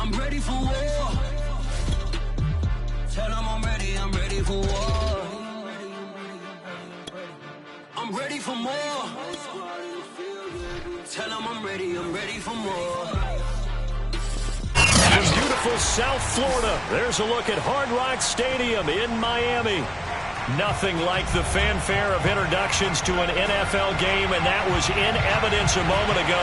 I'm ready for war. Tell them I'm ready for war. I'm ready for more. Tell them I'm ready for more. From beautiful South Florida, there's a look at Hard Rock Stadium in Miami. Nothing like the fanfare of introductions to an NFL game, and that was in evidence a moment ago.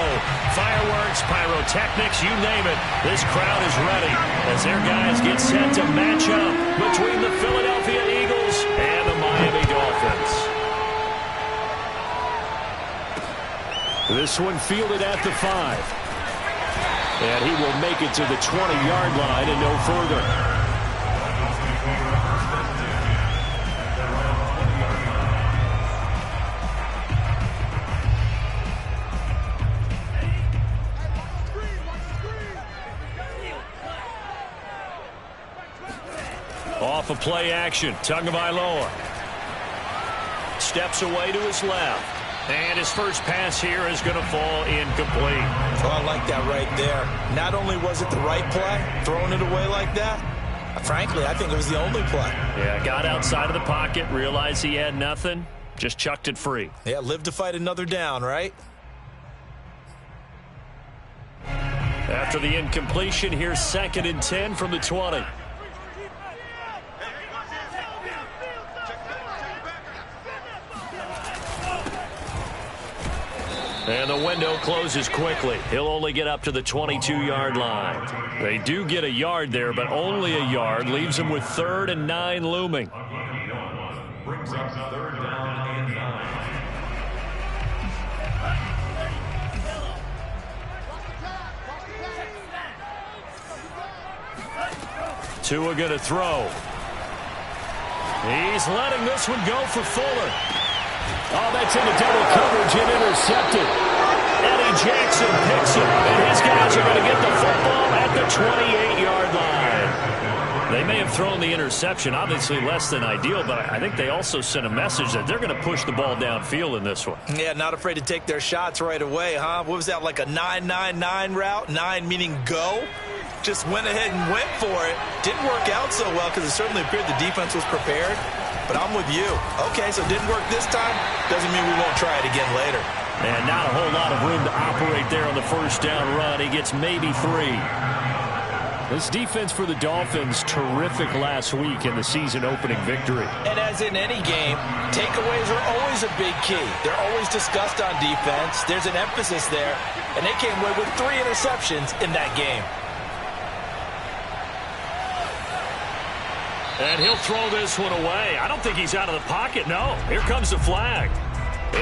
Fireworks, pyrotechnics, you name it. This crowd is ready as their guys get set to match up between the Philadelphia Eagles and the Miami Dolphins. This one fielded at the 5. And he will make it to the 20-yard line and no further. Off of play action, Tagovailoa steps away to his left. And his first pass here is going to fall incomplete. Oh, I like that right there. Not only was it the right play, throwing it away like that, frankly, I think it was the only play. Yeah, got outside of the pocket, realized he had nothing, just chucked it free. Yeah, live to fight another down, right? After the incompletion, here's 2nd and 10 from the 20. And the window closes quickly. He'll only get up to the 22-yard line. They do get a yard there, but only a yard. Leaves them with 3rd and 9 looming. Brings up 3rd down and 9. Tua going to throw. He's letting this one go for Fuller. Oh, that's into double coverage and intercepted. Eddie Jackson picks it, and his guys are going to get the football at the 28-yard line. They may have thrown the interception, obviously less than ideal, but I think they also sent a message that they're going to push the ball downfield in this one. Yeah, not afraid to take their shots right away, huh? What was that, like a 9-9-9 route? 9 meaning go? Just went ahead and went for it. Didn't work out so well because it certainly appeared the defense was prepared. But I'm with you. Okay, so it didn't work this time. Doesn't mean we won't try it again later. And not a whole lot of room to operate there on the first down run. He gets maybe 3. This defense for the Dolphins, terrific last week in the season-opening victory. And as in any game, takeaways are always a big key. They're always discussed on defense. There's an emphasis there. And they came away with 3 interceptions in that game. And he'll throw this one away. I don't think he's out of the pocket, no. Here comes the flag.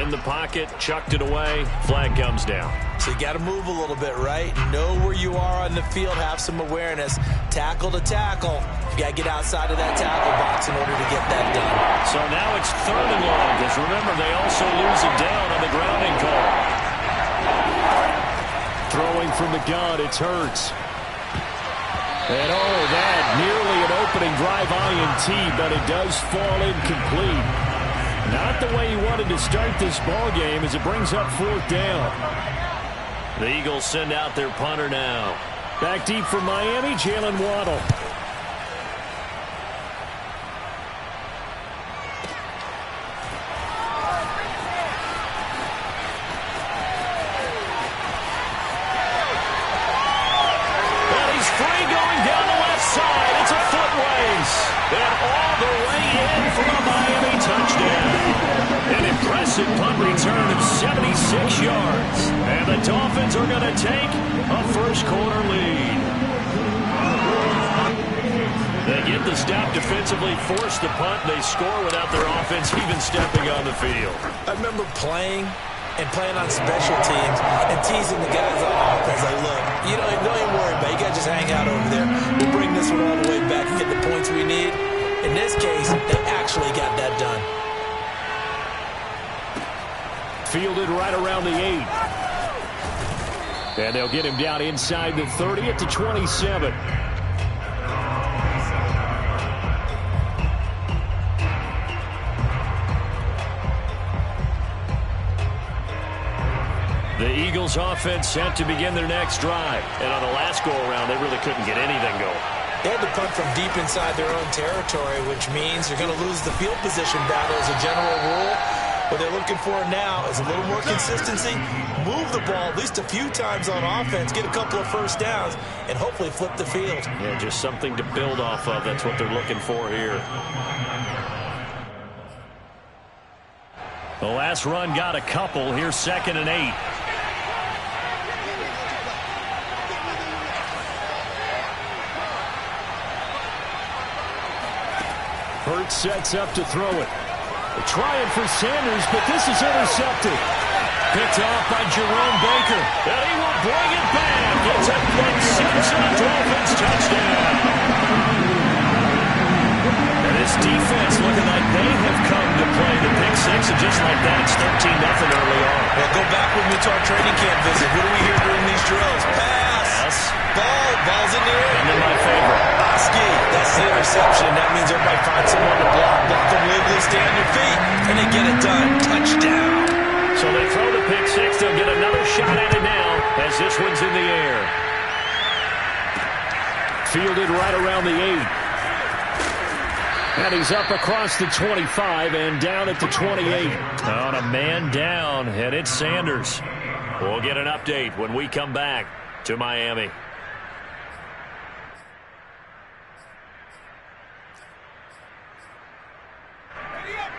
In the pocket, chucked it away, flag comes down. So you got to move a little bit, right? Know where you are on the field, have some awareness. Tackle to tackle. You got to get outside of that tackle box in order to get that done. So now it's 3rd and long, because remember, they also lose it down on the grounding call. Throwing from the gun, it's Hurts. And oh, that nearly an opening drive INT, but it does fall incomplete. Not the way he wanted to start this ball game as it brings up 4th down. The Eagles send out their punter now. Back deep from Miami, Jalen Waddle. And all the way in for a Miami touchdown. An impressive punt return of 76 yards. And the Dolphins are going to take a first-quarter lead. They get the stop defensively, force the punt, and they score without their offense even stepping on the field. I remember playing on special teams and teasing the guys on offense. Like, look, don't even worry about it. You got to just hang out over there. We'll bring this one all the way back and get the points we need. In this case, they actually got that done. Fielded right around the 8. And they'll get him down inside the 30 at the 27. The Eagles offense set to begin their next drive. And on the last go-around, they really couldn't get anything going. They had to punt from deep inside their own territory, which means you're going to lose the field position battle as a general rule. What they're looking for now is a little more consistency, move the ball at least a few times on offense, get a couple of first downs, and hopefully flip the field. Yeah, just something to build off of. That's what they're looking for here. The last run got a couple. Here's 2nd and 8. Hurts sets up to throw it. They're trying for Sanders, but this is intercepted. Picked off by Jerome Baker. And he will bring it back. It's a pick six and a Dolphins touchdown. And this defense looking like they have come to play the pick six, and just like that, it's 13-0 early on. Well, go back with me to our training camp visit. What do we hear during these drills? Pass. Ball's in the air. And then my favorite. Oski. That's the interception. That means everybody finds someone to block them wiggly, stay on your feet, and they get it done. Touchdown. So they throw the pick six. They'll get another shot at it now as this one's in the air. Fielded right around the 8. And he's up across the 25 and down at the 28. On a man down, and it's Sanders. We'll get an update when we come back to Miami.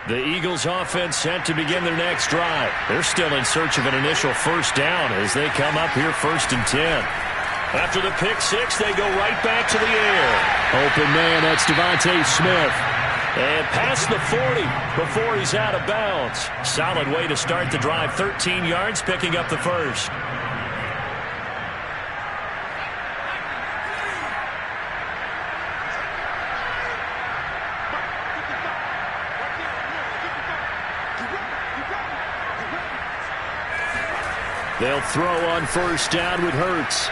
The Eagles offense set to begin their next drive. They're still in search of an initial first down as they come up here 1st and 10. After the pick six, they go right back to the air. Open man, that's Devontae Smith. And past the 40 before he's out of bounds. Solid way to start the drive. 13 yards, picking up the first. They'll throw on first down with Hurts.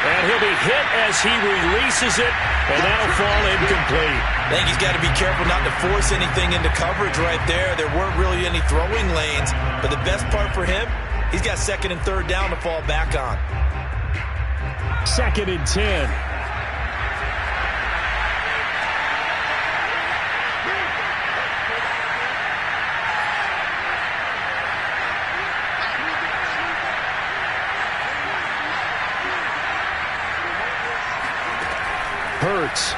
And he'll be hit as he releases it, and that'll fall incomplete. I think he's got to be careful not to force anything into coverage right there. There weren't really any throwing lanes, but the best part for him, he's got 2nd and 3rd down to fall back on. 2nd and 10. Hurts.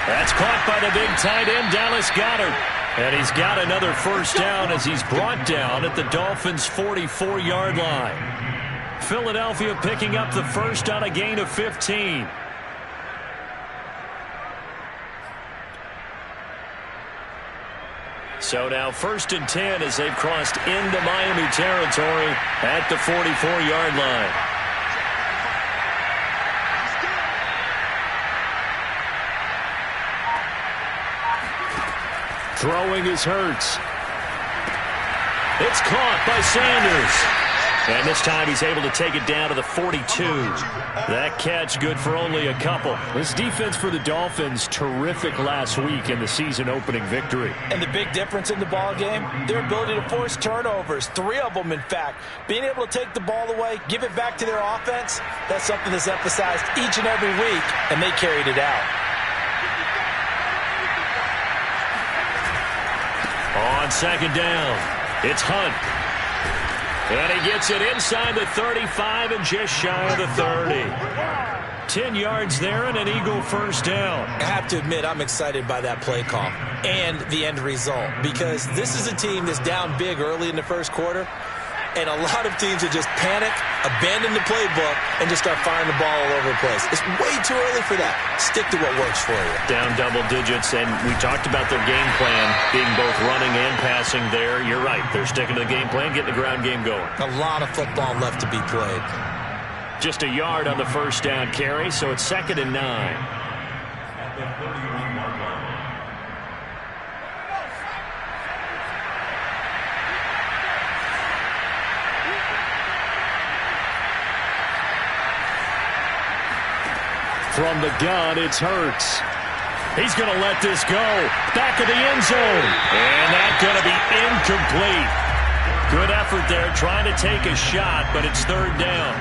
That's caught by the big tight end, Dallas Goedert. And he's got another first down as he's brought down at the Dolphins' 44-yard line. Philadelphia picking up the first on a gain of 15. So now 1st and 10 as they've crossed into Miami territory at the 44-yard line. Throwing is Hurts. It's caught by Sanders. And this time he's able to take it down to the 42. That catch good for only a couple. This defense for the Dolphins, terrific last week in the season-opening victory. And the big difference in the ball game, their ability to force turnovers, 3 of them in fact. Being able to take the ball away, give it back to their offense, that's something that's emphasized each and every week, and they carried it out. On 2nd down, it's Hunt. And he gets it inside the 35 and just shy of the 30. 10 yards there and an Eagle first down. I have to admit, I'm excited by that play call and the end result, because this is a team that's down big early in the first quarter, and a lot of teams that just panic, abandon the playbook, and just start firing the ball all over the place. It's way too early for that. Stick to what works for you. Down double digits, and we talked about their game plan being both running and passing there. You're right. They're sticking to the game plan, getting the ground game going. A lot of football left to be played. Just a yard on the first down carry, so it's 2nd and 9. From the gun, it's Hurts. He's going to let this go. Back of the end zone. And that's going to be incomplete. Good effort there trying to take a shot, but it's third down.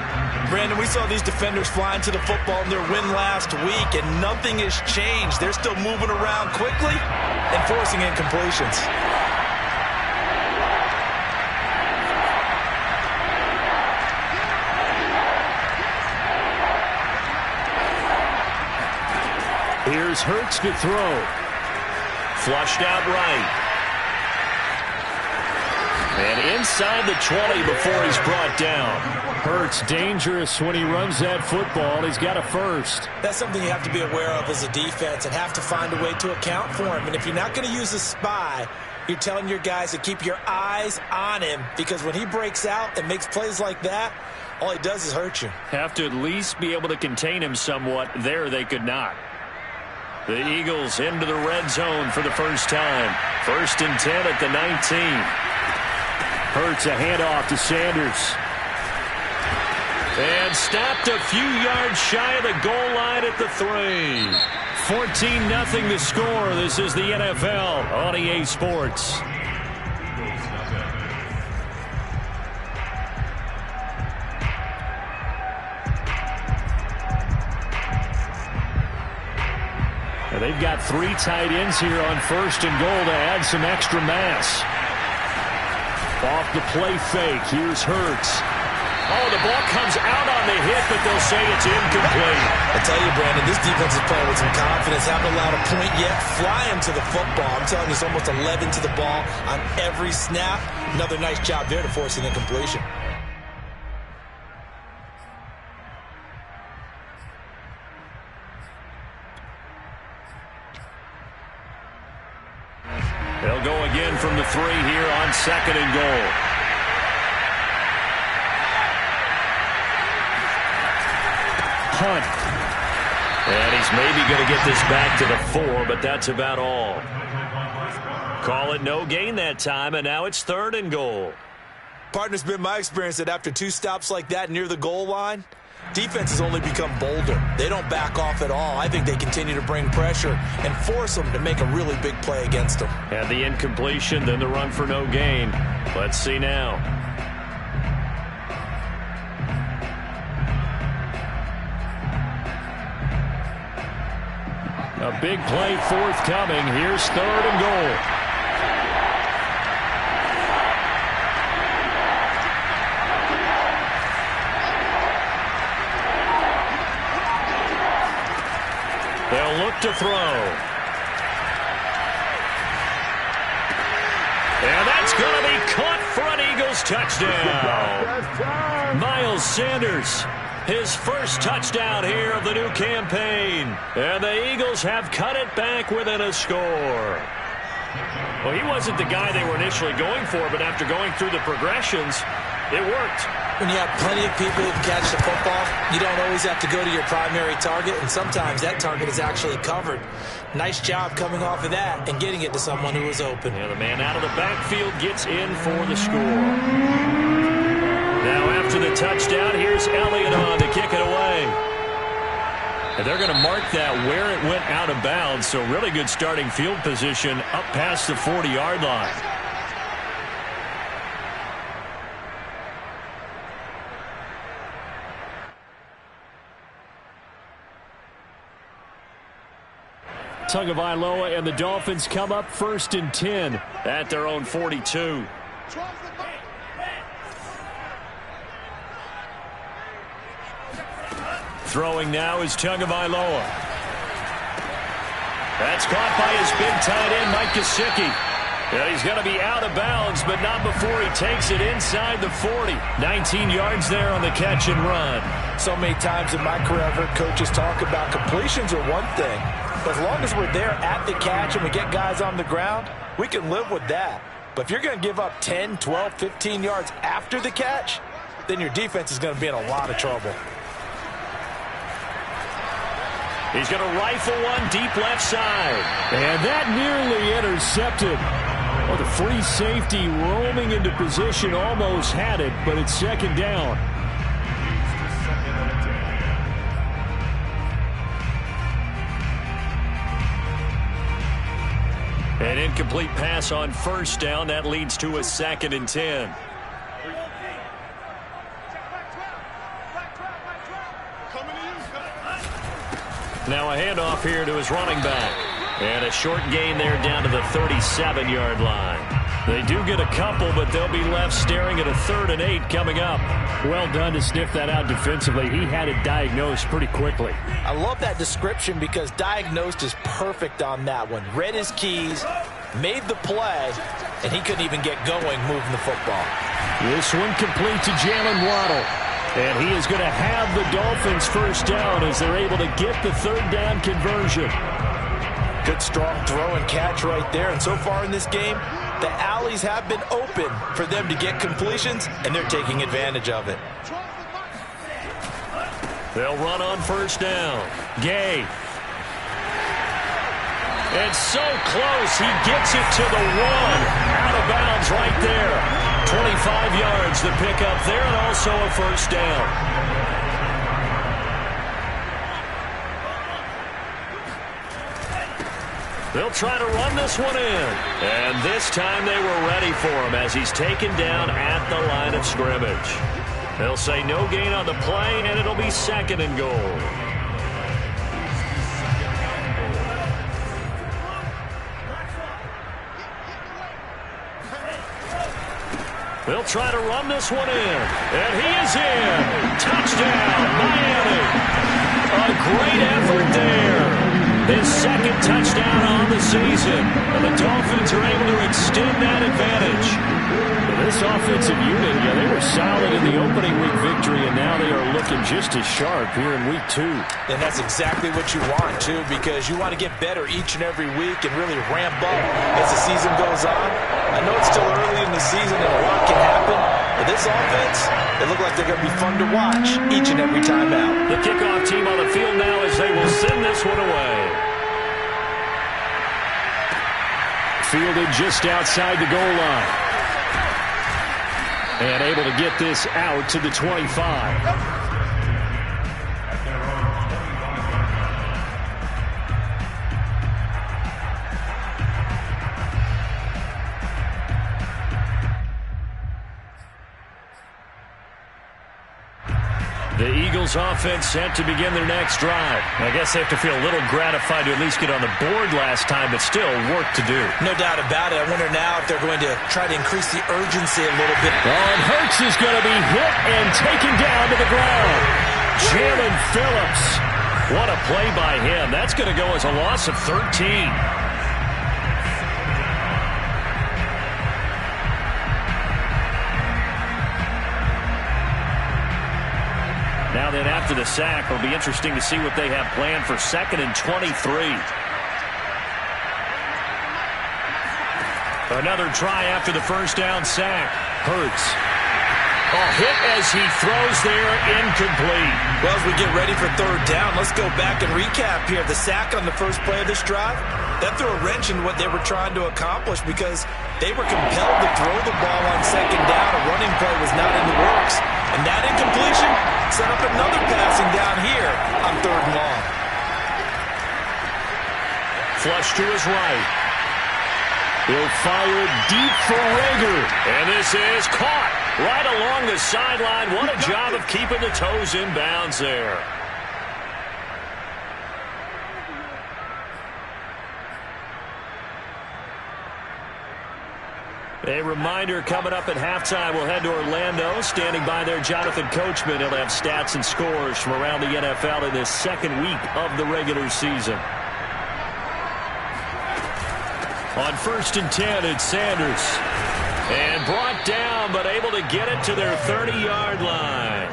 Brandon, we saw these defenders flying to the football in their win last week, and nothing has changed. They're still moving around quickly and forcing incompletions. Here's Hurts to throw. Flushed out right. And inside the 20 before he's brought down. Hurts dangerous when he runs that football. He's got a first. That's something you have to be aware of as a defense and have to find a way to account for him. And if you're not going to use a spy, you're telling your guys to keep your eyes on him, because when he breaks out and makes plays like that, all he does is hurt you. Have to at least be able to contain him somewhat. There they could not. The Eagles into the red zone for the first time. 1st and 10 at the 19. Hurts a handoff to Sanders. And stopped a few yards shy of the goal line at the 3. 14-0 the score. This is the NFL on EA Sports. And they've got 3 tight ends here on 1st and goal to add some extra mass. Off the play fake. Here's Hurts. Oh, the ball comes out on the hit, but they'll say it's incomplete. I tell you, Brandon, this defense is playing with some confidence. Haven't allowed a point yet. Fly him to the football. I'm telling you, it's almost 11 to the ball on every snap. Another nice job there to force an incompletion. They'll go again from the 3 here on 2nd and goal. Hunt. And he's maybe going to get this back to the 4, but that's about all. Call it no gain that time, and now it's 3rd and goal. Partner's been my experience that after 2 stops like that near the goal line, defenses only become bolder. They don't back off at all. I think they continue to bring pressure and force them to make a really big play against them. And the incompletion, then the run for no gain. Let's see now. A big play forthcoming. Here's 3rd and goal. They'll look to throw. And that's going to be caught for an Eagles touchdown. Miles Sanders, his first touchdown here of the new campaign. And the Eagles have cut it back within a score. Well, he wasn't the guy they were initially going for, but after going through the progressions, it worked. When you have plenty of people who can catch the football, you don't always have to go to your primary target, and sometimes that target is actually covered. Nice job coming off of that and getting it to someone who was open. Yeah, the man out of the backfield gets in for the score. Now after the touchdown, here's Elliott on to kick it away. And they're going to mark that where it went out of bounds, so really good starting field position up past the 40-yard line. Tagovailoa and the Dolphins come up 1st and 10 at their own 42. Throwing now is Tagovailoa. That's caught by his big tight end, Mike Gesicki. And he's going to be out of bounds, but not before he takes it inside the 40. 19 yards there on the catch and run. So many times in my career, I've heard coaches talk about completions are one thing. But as long as we're there at the catch and we get guys on the ground, we can live with that. But if you're going to give up 10, 12, 15 yards after the catch, then your defense is going to be in a lot of trouble. He's going to rifle one deep left side. And that nearly intercepted. Well, the free safety roaming into position almost had it, but it's 2nd down. An incomplete pass on first down. That leads to a 2nd and 10. Now a handoff here to his running back. And a short gain there down to the 37-yard line. They do get a couple, but they'll be left staring at a 3rd and 8 coming up. Well done to sniff that out defensively. He had it diagnosed pretty quickly. I love that description because diagnosed is perfect on that one. Read his keys, made the play, and he couldn't even get going moving the football. This one complete to Jalen Waddle. And he is going to have the Dolphins first down as they're able to get the 3rd down conversion. Good strong throw and catch right there. And so far in this game, the alleys have been open for them to get completions, and they're taking advantage of it. They'll run on first down. Gay. And so close, he gets it to the 1. Out of bounds right there. 25 yards the pickup there, and also a first down. They'll try to run this one in. And this time they were ready for him as he's taken down at the line of scrimmage. They'll say no gain on the play, and it'll be 2nd and goal. They'll try to run this one in. And he is in. Touchdown, Miami. A great effort there. His 2nd touchdown on the season. And the Dolphins are able to extend that advantage. Well, this offensive unit, they were solid in the opening week victory, and now they are looking just as sharp here in week 2. And that's exactly what you want, too, because you want to get better each and every week and really ramp up as the season goes on. I know it's still early in the season and a lot can happen, but this offense, they look like they're going to be fun to watch each and every time out. The kickoff team on the field now as they will send this one away. Fielded just outside the goal line. And able to get this out to the 25. The Eagles offense set to begin their next drive. I guess they have to feel a little gratified to at least get on the board last time, but still work to do. No doubt about it. I wonder now if they're going to try to increase the urgency a little bit. And Hurts is going to be hit and taken down to the ground. Jalen Phillips. What a play by him. That's going to go as a loss of 13. Now then, after the sack, it'll be interesting to see what they have planned for 2nd and 23. Another try after the first down sack. Hurts. A hit as he throws there, incomplete. Well, as we get ready for 3rd down, let's go back and recap here. The sack on the first play of this drive, that threw a wrench in what they were trying to accomplish because they were compelled to throw the ball on 2nd down. A running play was not in the works. And that incompletion set up another passing down here on 3rd and long. Flush to his right. He'll fire deep for Rager. And this is caught right along the sideline. What a job of keeping the toes in bounds there. A reminder coming up at halftime, we'll head to Orlando. Standing by there, Jonathan Coachman. He'll have stats and scores from around the NFL in this 2nd week of the regular season. On 1st and 10, it's Sanders. And brought down, but able to get it to their 30-yard line.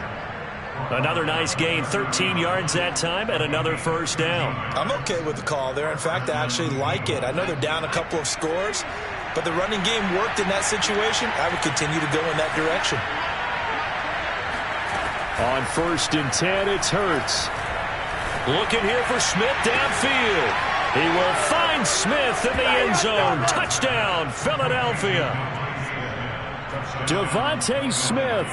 Another nice gain, 13 yards that time, and another first down. I'm okay with the call there. In fact, I actually like it. I know they're down a couple of scores, but the running game worked in that situation. I would continue to go in that direction. On 1st and 10, it's Hurts. Looking here for Smith downfield. He will find Smith in the end zone. Touchdown, Philadelphia. Devontae Smith.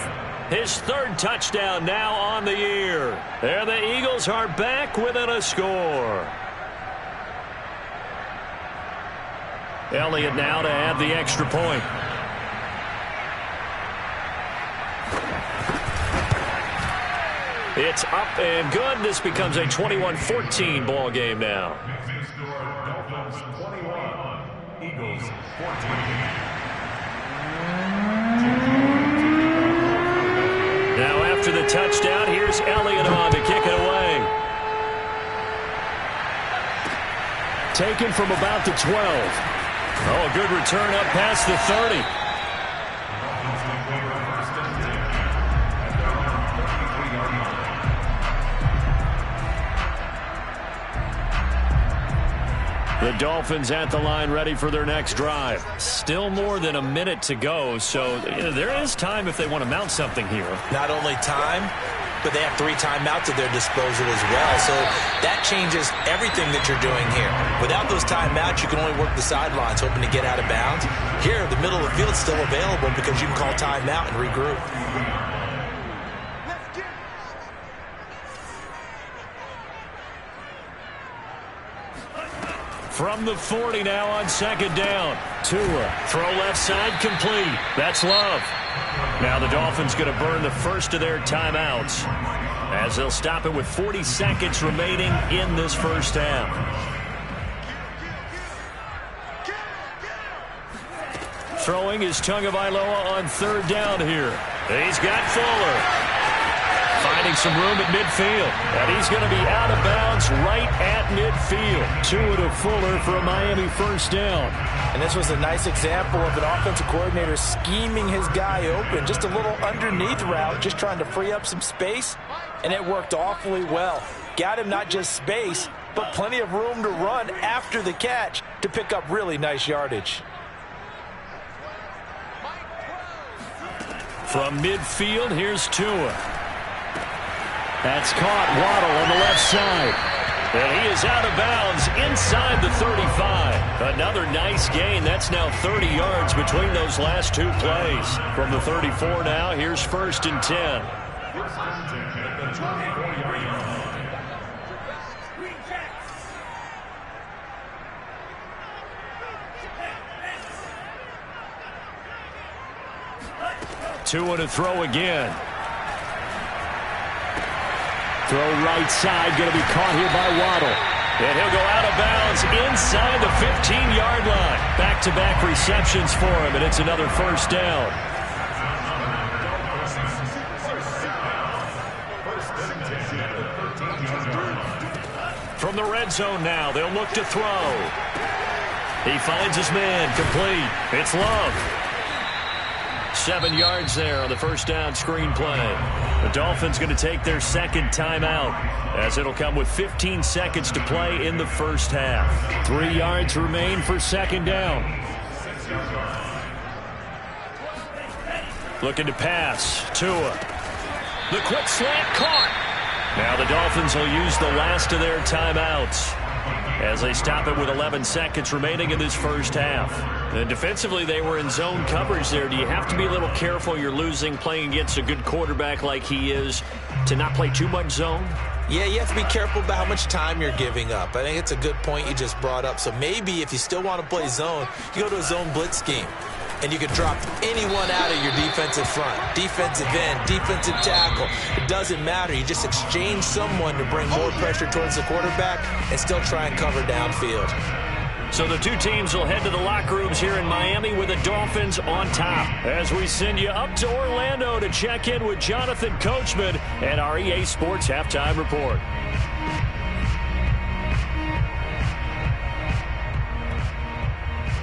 His 3rd touchdown now on the year. And the Eagles are back within a score. Elliott now to add the extra point. It's up and good. This becomes a 21-14 ball game now. Dolphins 21, Eagles 14. Now after the touchdown, here's Elliott on to kick it away. Taken from about the 12. Oh, a good return up past the 30. The Dolphins at the line ready for their next drive. Still more than a minute to go, so there is time if they want to mount something here. Not only time, but they have 3 timeouts at their disposal as well. So that changes everything that you're doing here. Without those timeouts, you can only work the sidelines, hoping to get out of bounds. Here, the middle of the field is still available because you can call timeout and regroup. From the 40 now on second down. Tua, throw left side, complete. That's Love. Now the Dolphins going to burn the first of their timeouts as they'll stop it with 40 seconds remaining in this first half. Throwing is Tagovailoa on third down here. He's got Fuller. Finding some room at midfield. And he's going to be out of bounds right at midfield. Tua to Fuller for a Miami first down. And this was a nice example of an offensive coordinator scheming his guy open. Just a little underneath route, just trying to free up some space. And it worked awfully well. Got him not just space, but plenty of room to run after the catch to pick up really nice yardage. From midfield, here's Tua. That's caught. Waddle on the left side. And he is out of bounds inside the 35. Another nice gain. That's now 30 yards between those last 2 plays. From the 34 now, here's first and 10. Tua to throw again. Throw right side, going to be caught here by Waddle. And he'll go out of bounds inside the 15-yard line. Back-to-back receptions for him, and it's another first down. From the red zone now, they'll look to throw. He finds his man, complete. It's Love. 7 yards there on the first down screen play. The Dolphins going to take their second timeout as it'll come with 15 seconds to play in the first half. 3 yards remain for second down. Looking to pass. Tua. The quick slant caught. Now the Dolphins will use the last of their timeouts as they stop it with 11 seconds remaining in this first half. And defensively, they were in zone coverage there. Do you have to be a little careful? You're losing, playing against a good quarterback like he is, to not play too much zone? Yeah, you have to be careful about how much time you're giving up. I think it's a good point you just brought up. So maybe if you still want to play zone, you go to a zone blitz scheme. And you can drop anyone out of your defensive front. Defensive end, defensive tackle. It doesn't matter. You just exchange someone to bring more pressure towards the quarterback and still try and cover downfield. So the two teams will head to the locker rooms here in Miami with the Dolphins on top. As we send you up to Orlando to check in with Jonathan Coachman and our EA Sports Halftime Report.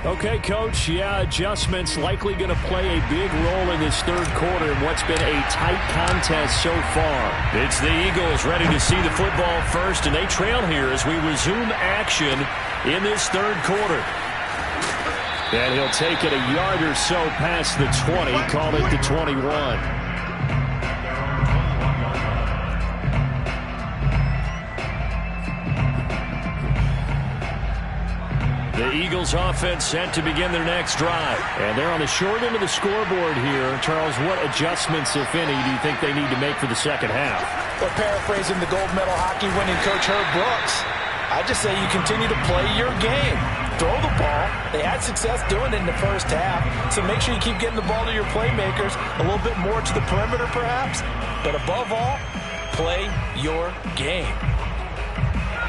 Okay, Coach, adjustments likely going to play a big role in this third quarter in what's been a tight contest so far. It's the Eagles ready to see the football first, and they trail here as we resume action in this third quarter. And he'll take it a yard or so past the 20, call it the 21. The Eagles offense set to begin their next drive. And they're on the short end of the scoreboard here. Charles, what adjustments, if any, do you think they need to make for the second half? Well, paraphrasing the gold medal hockey winning coach Herb Brooks, I just say you continue to play your game. throw the ball. They had success doing it in the first half, so make sure you keep getting the ball to your playmakers, a little bit more to the perimeter perhaps, but above all, play your game.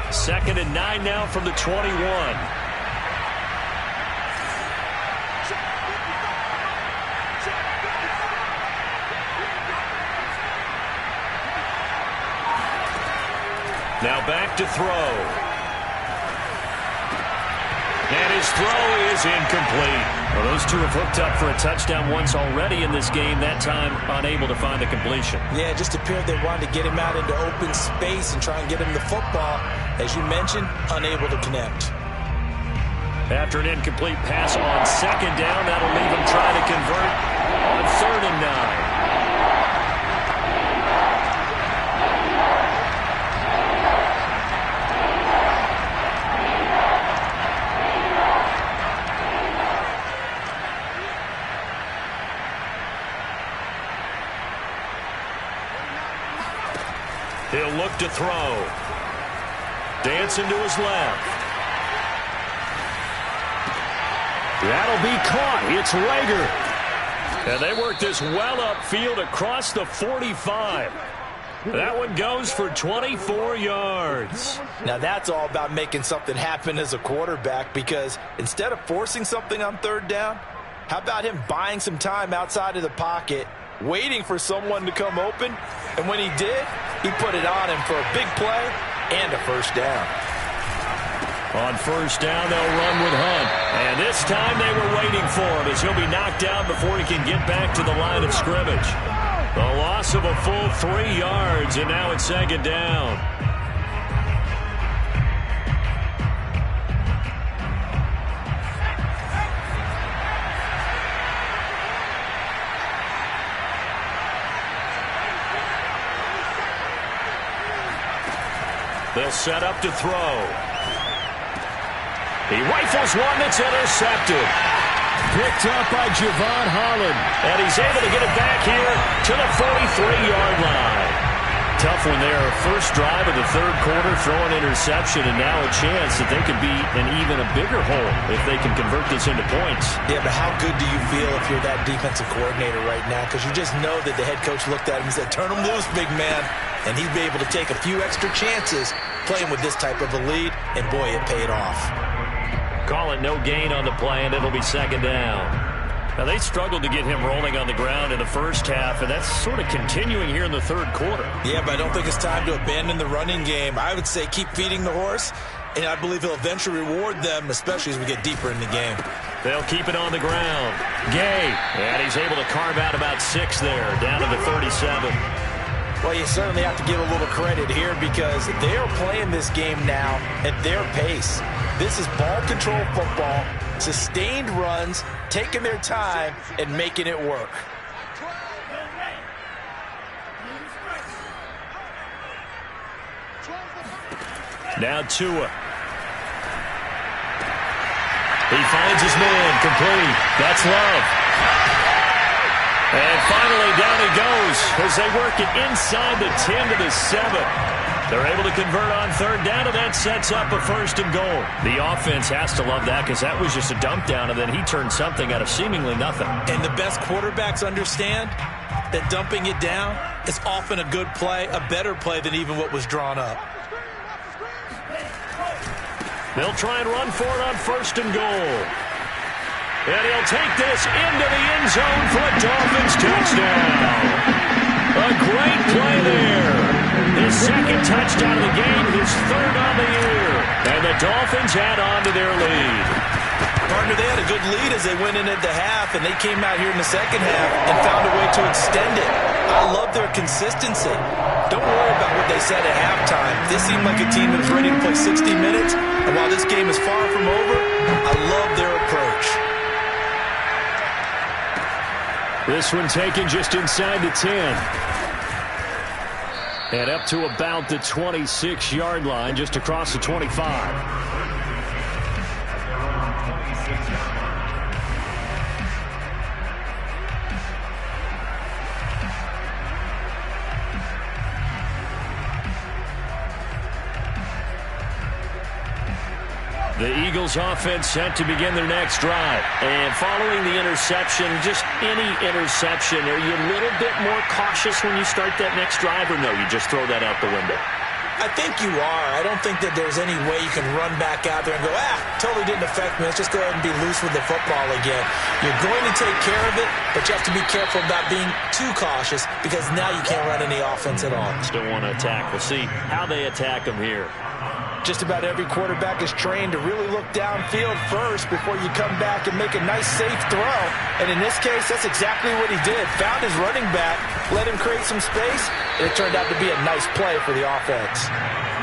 2nd and 9 now from the 21. Now back to throw. And his throw is incomplete. Well, those two have hooked up for a touchdown once already in this game, that time unable to find a completion. Yeah, it just appeared they wanted to get him out into open space and try and get him the football. As you mentioned, unable to connect. After an incomplete pass on 2nd down, that'll leave him trying to convert on 3rd and 9. He'll look to throw. Dancing to his left. That'll be caught. It's Rager. And they work this well upfield across the 45. That one goes for 24 yards. Now that's all about making something happen as a quarterback, because instead of forcing something on 3rd down, how about him buying some time outside of the pocket, waiting for someone to come open, and when he did, he put it on him for a big play and a 1st down. On 1st down, they'll run with Hunt. And this time they were waiting for him as he'll be knocked down before he can get back to the line of scrimmage. The loss of a full 3 yards, and now it's 2nd down. They'll set up to throw. He rifles one that's intercepted. Picked up by Javon Holland. And he's able to get it back here to the 43-yard line. Tough one there. First drive of the 3rd quarter, throw an interception, and now a chance that they could be in even a bigger hole if they can convert this into points. Yeah, but how good do you feel if you're that defensive coordinator right now? Because you just know that the head coach looked at him and said, turn him loose, big man. And he'd be able to take a few extra chances playing with this type of a lead, and boy, it paid off. Call it no gain on the play, and it'll be 2nd down. Now, they struggled to get him rolling on the ground in the first half, and that's sort of continuing here in the 3rd quarter. Yeah, but I don't think it's time to abandon the running game. I would say keep feeding the horse, and I believe he'll eventually reward them, especially as we get deeper in the game. They'll keep it on the ground. Gay, and he's able to carve out about 6 there, down to the 37. Well, you certainly have to give a little credit here because they are playing this game now at their pace. This is ball control football, sustained runs, taking their time, and making it work. Now Tua. He finds his man, complete. That's Love. And finally, down he goes as they work it inside the 10 to the 7. They're able to convert on 3rd down, and that sets up a 1st and goal. The offense has to love that because that was just a dump down, and then he turned something out of seemingly nothing. And the best quarterbacks understand that dumping it down is often a good play, a better play than even what was drawn up. They'll try and run for it on 1st and goal. And he'll take this into the end zone for a Dolphins touchdown. A great play there. His 2nd touchdown of the game, his 3rd on the year. And the Dolphins add on to their lead. Partner, they had a good lead as they went in at the half, and they came out here in the 2nd half and found a way to extend it. I love their consistency. Don't worry about what they said at halftime. This seemed like a team that was ready to play 60 minutes, and while this game is far from over, I love their approach. This one taken just inside the 10. And up to about the 26-yard line, just across the 25. The Eagles offense set to begin their next drive. And following the interception, just any interception, are you a little bit more cautious when you start that next drive, or no, you just throw that out the window? I think you are. I don't think that there's any way you can run back out there and go, totally didn't affect me. Let's just go ahead and be loose with the football again. You're going to take care of it, but you have to be careful about being too cautious because now you can't run any offense at all. Still want to attack. We'll see how they attack them here. Just about every quarterback is trained to really look downfield first before you come back and make a nice, safe throw. And in this case, that's exactly what he did. Found his running back, let him create some space, and it turned out to be a nice play for the offense.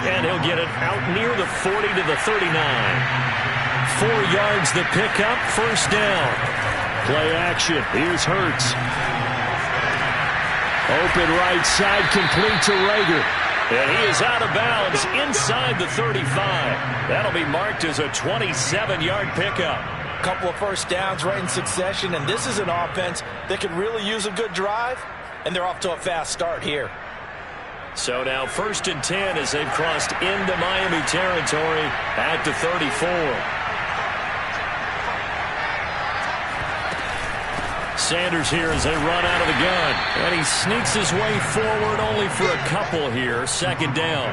And he'll get it out near the 40 to the 39. 4 yards the pickup, first down. Play action. Here's Hurts. Open right side, complete to Rager. And he is out of bounds inside the 35. That'll be marked as a 27-yard pickup. Couple of first downs right in succession, and this is an offense that can really use a good drive, and they're off to a fast start here. So now 1st and 10 as they've crossed into Miami territory at the 34. Sanders here as they run out of the gun. And he sneaks his way forward only for a couple here. 2nd down.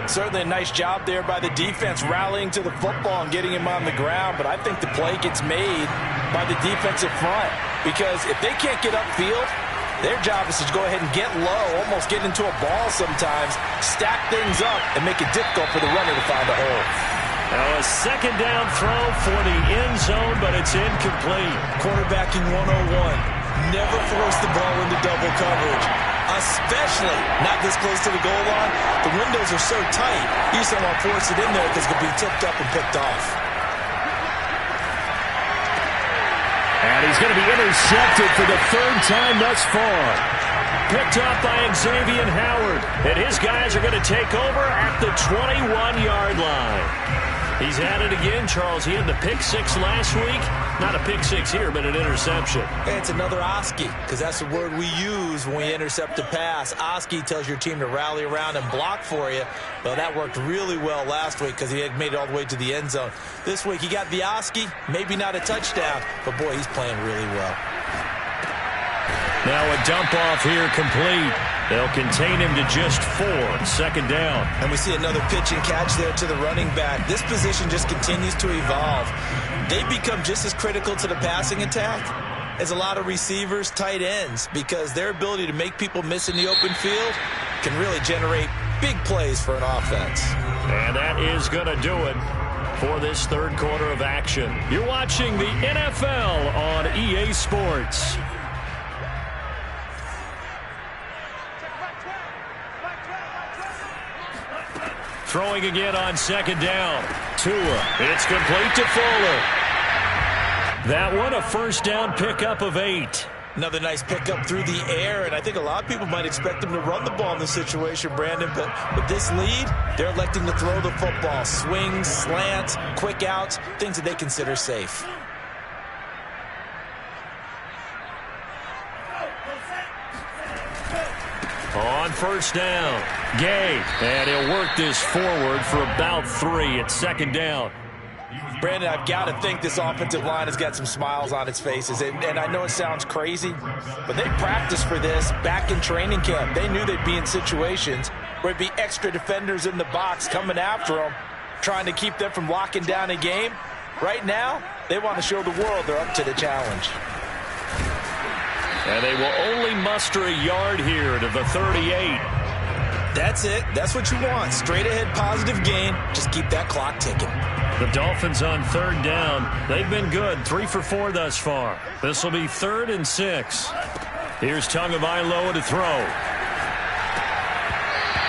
Certainly a nice job there by the defense rallying to the football and getting him on the ground. But I think the play gets made by the defensive front. Because if they can't get upfield, their job is to go ahead and get low, almost get into a ball sometimes, stack things up, and make it difficult for the runner to find a hole. Now a 2nd down throw for the end zone, but it's incomplete. Quarterbacking 101. Never force the ball into double coverage, especially not this close to the goal line. The windows are so tight, you just don't want to force it in there because it could be tipped up and picked off. And he's going to be intercepted for the 3rd time thus far. Picked up by Xavier Howard. And his guys are going to take over at the 21-yard line. He's at it again, Charles. He had the pick 6 last week. Not a pick 6 here, but an interception. Hey, it's another Oski, because that's the word we use when we intercept a pass. Oski tells your team to rally around and block for you. Well, that worked really well last week because he had made it all the way to the end zone. This week, he got the Oski, maybe not a touchdown, but boy, he's playing really well. Now a dump off here complete. They'll contain him to just 4. 2nd down. And we see another pitch and catch there to the running back. This position just continues to evolve. They become just as critical to the passing attack as a lot of receivers, tight ends, because their ability to make people miss in the open field can really generate big plays for an offense. And that is going to do it for this 3rd quarter of action. You're watching the NFL on EA Sports. Throwing again on 2nd down. Tua. It's complete to Fuller. That one a first down pickup of 8. Another nice pickup through the air, and I think a lot of people might expect them to run the ball in this situation, Brandon, but with this lead, they're electing to throw the football. Swings, slants, quick outs, things that they consider safe. On first down, Gay, and he'll work this forward for about 3 at 2nd down. Brandon, I've got to think this offensive line has got some smiles on its faces, and I know it sounds crazy, but they practiced for this back in training camp. They knew they'd be in situations where it'd be extra defenders in the box coming after them, trying to keep them from locking down a game. Right now, they want to show the world they're up to the challenge. And they will only muster a yard here to the 38. That's it. That's what you want. Straight ahead positive gain. Just keep that clock ticking. The Dolphins on 3rd down. They've been good. 3 for 4 thus far. This will be 3rd and 6. Here's Tagovailoa to throw.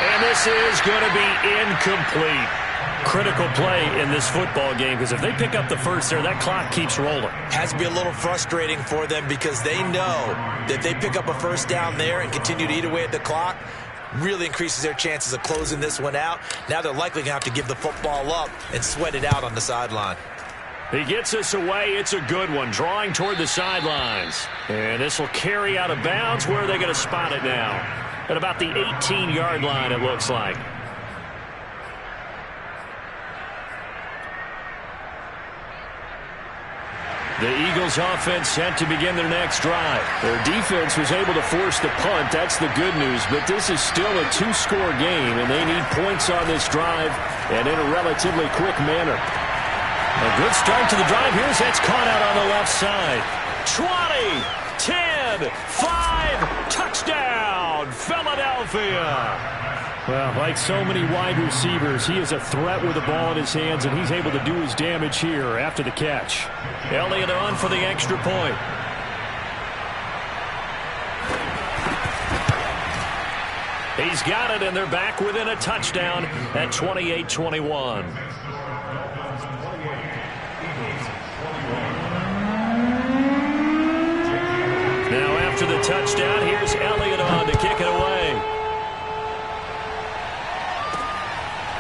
And this is going to be incomplete. Critical play in this football game, because if they pick up the first there, that clock keeps rolling. Has to be a little frustrating for them because they know that if they pick up a first down there and continue to eat away at the clock, really increases their chances of closing this one out. Now they're likely going to have to give the football up and sweat it out on the sideline. He gets this away. It's a good one, drawing toward the sidelines. And this will carry out of bounds. Where are they going to spot it now? At about the 18-yard line, it looks like. The Eagles offense set to begin their next drive. Their defense was able to force the punt. That's the good news. But this is still a two-score game, and they need points on this drive and in a relatively quick manner. A good start to the drive. Here's that's caught out on the left side. 20, 10, 5, touchdown, Philadelphia. Well, like so many wide receivers, he is a threat with the ball in his hands, and he's able to do his damage here after the catch. Elliott on for the extra point. He's got it, and they're back within a touchdown at 28-21. Now after the touchdown, here's Elliott on to kick it away.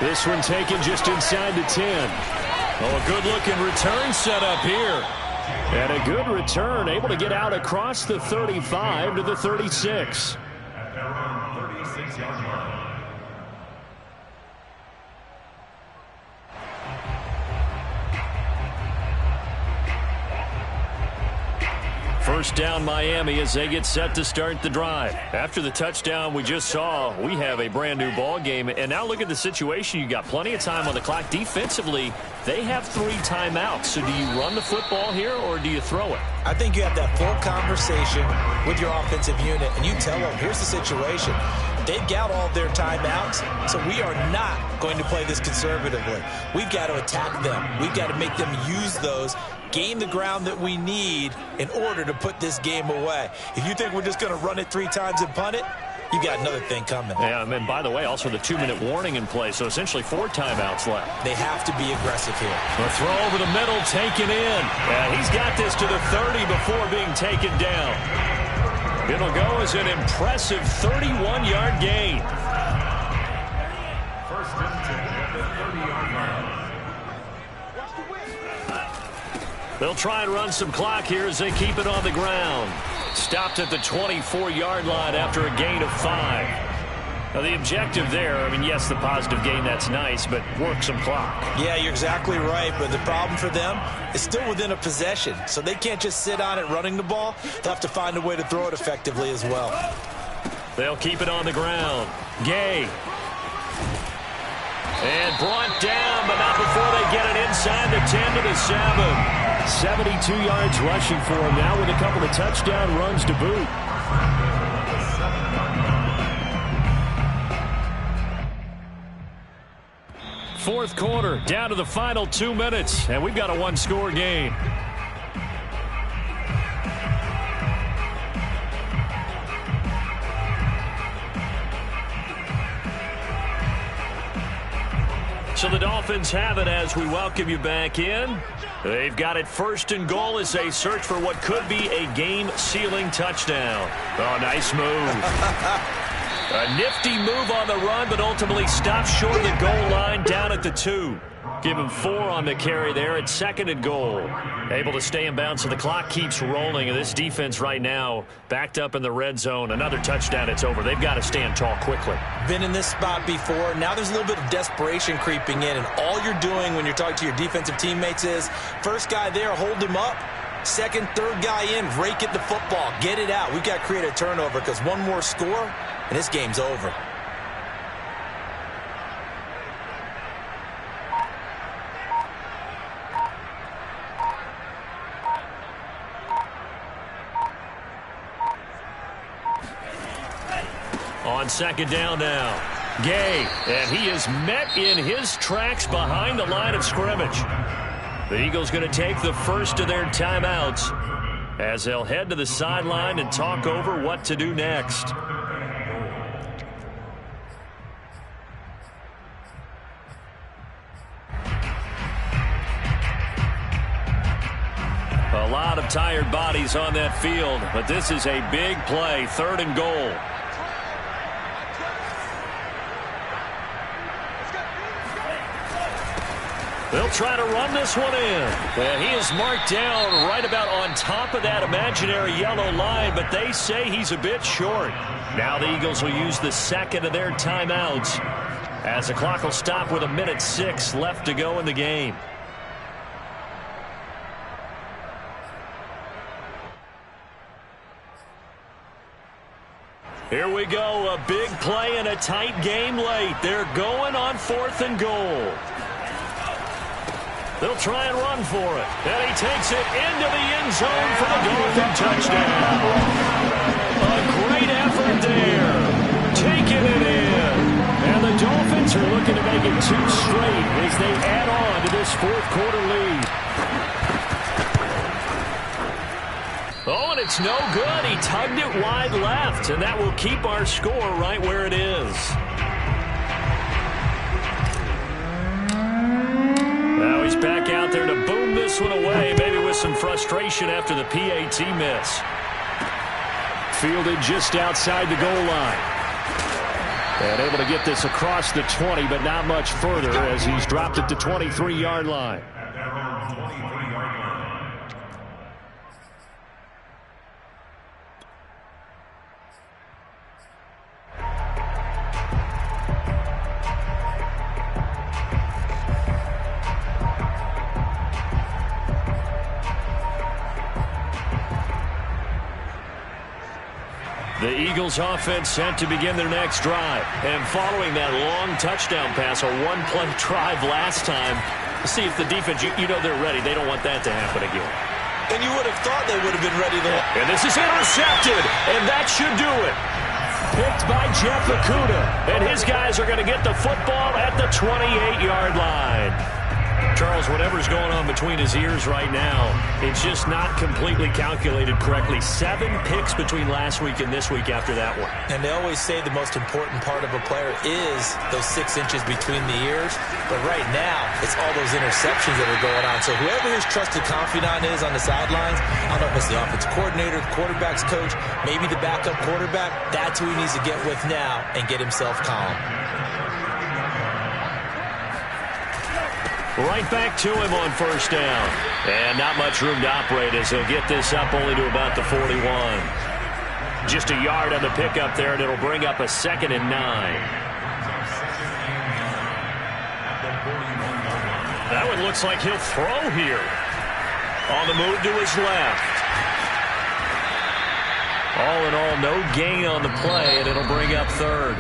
This one taken just inside the 10. Oh, a good-looking return set up here. And a good return, able to get out across the 35 to the 36. At their own 36-yard line. First down Miami as they get set to start the drive. After the touchdown we just saw, we have a brand new ball game. And now look at the situation. You got plenty of time on the clock. Defensively, they have 3 timeouts. So do you run the football here or do you throw it? I think you have that full conversation with your offensive unit, and you tell them, here's the situation. They've got all their timeouts, so we are not going to play this conservatively. We've got to attack them. We've got to make them use those, gain the ground that we need in order to put this game away. If you think we're just going to run it 3 times and punt it, you got another thing coming. Yeah, and by the way, also the 2-minute warning in play, so essentially 4 timeouts left. They have to be aggressive here. The throw over the middle, taken in. And he's got this to the 30 before being taken down. It'll go as an impressive 31-yard gain. First and 10 at the 30-yard line. They'll try and run some clock here as they keep it on the ground. Stopped at the 24-yard line after a gain of 5. Now, the objective there, I mean, yes, the positive gain, that's nice, but work some clock. Yeah, you're exactly right, but the problem for them is still within a possession, so they can't just sit on it running the ball. They'll have to find a way to throw it effectively as well. They'll keep it on the ground. Gay. And brought down, but not before they get it inside the 10 to the 7. 72 yards rushing for him now with a couple of touchdown runs to boot. Fourth quarter, down to the final 2 minutes, and we've got a 1-score game. So the Dolphins have it as we welcome you back in. They've got it 1st and goal as they search for what could be a game-sealing touchdown. Oh, nice move. A nifty move on the run, but ultimately stopped short of the goal line down at the 2. Give him 4 on the carry there at 2nd and goal. Able to stay in bounds, so the clock keeps rolling. And this defense right now backed up in the red zone. Another touchdown, it's over. They've got to stand tall quickly. Been in this spot before. Now there's a little bit of desperation creeping in. And all you're doing when you're talking to your defensive teammates is, first guy there, hold him up. Second, third guy in, rake at the football. Get it out. We've got to create a turnover because one more score, and this game's over. On 2nd down now. Gay, and he is met in his tracks behind the line of scrimmage. The Eagles going to take the first of their timeouts as they'll head to the sideline and talk over what to do next. A lot of tired bodies on that field, but this is a big play, 3rd and goal. They'll try to run this one in. And he is marked down right about on top of that imaginary yellow line, but they say he's a bit short. Now the Eagles will use the 2nd of their timeouts as the clock will stop with 1:06 left to go in the game. Here we go, a big play and a tight game late. They're going on 4th and goal. They'll try and run for it. And he takes it into the end zone for the Dolphin touchdown. A great effort there. Taking it in. And the Dolphins are looking to make it 2 straight as they add on to this 4th quarter lead. Oh, and it's no good. He tugged it wide left, and that will keep our score right where it is. Now he's back out there to boom this one away, maybe with some frustration after the PAT miss. Fielded just outside the goal line. And able to get this across the 20, but not much further as he's dropped it to 23-yard line. At their own 23-yard line. The Eagles offense set to begin their next drive. And following that long touchdown pass, a one-play drive last time, see if the defense, you know they're ready. They don't want that to happen again. And you would have thought they would have been ready to... And this is intercepted, and that should do it. Picked by Jeff Okudah, and his guys are going to get the football at the 28-yard line. Charles, whatever's going on between his ears right now, it's just not completely calculated correctly. 7 picks between last week and this week after that one. And they always say the most important part of a player is those 6 inches between the ears. But right now, it's all those interceptions that are going on. So whoever his trusted confidant is on the sidelines, I don't know if it's the offensive coordinator, the quarterback's coach, maybe the backup quarterback, that's who he needs to get with now and get himself calm. Right back to him on 1st down. And not much room to operate as he'll get this up only to about the 41. Just a yard on the pickup there, and it'll bring up a 2nd and 9. That one looks like he'll throw here. On the move to his left. All in all, no gain on the play, and it'll bring up 3rd.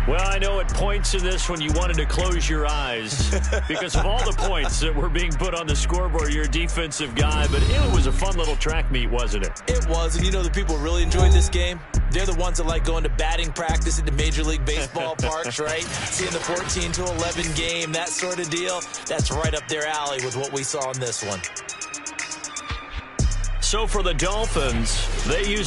Well, I know at points in this one you wanted to close your eyes because of all the points that were being put on the scoreboard. You're a defensive guy, but it was a fun little track meet, wasn't it? It was, and you know the people who really enjoyed this game? They're the ones that like going to batting practice at the Major League Baseball parks, right? Seeing the 14-11 game, that sort of deal. That's right up their alley with what we saw in this one. So for the Dolphins, they use the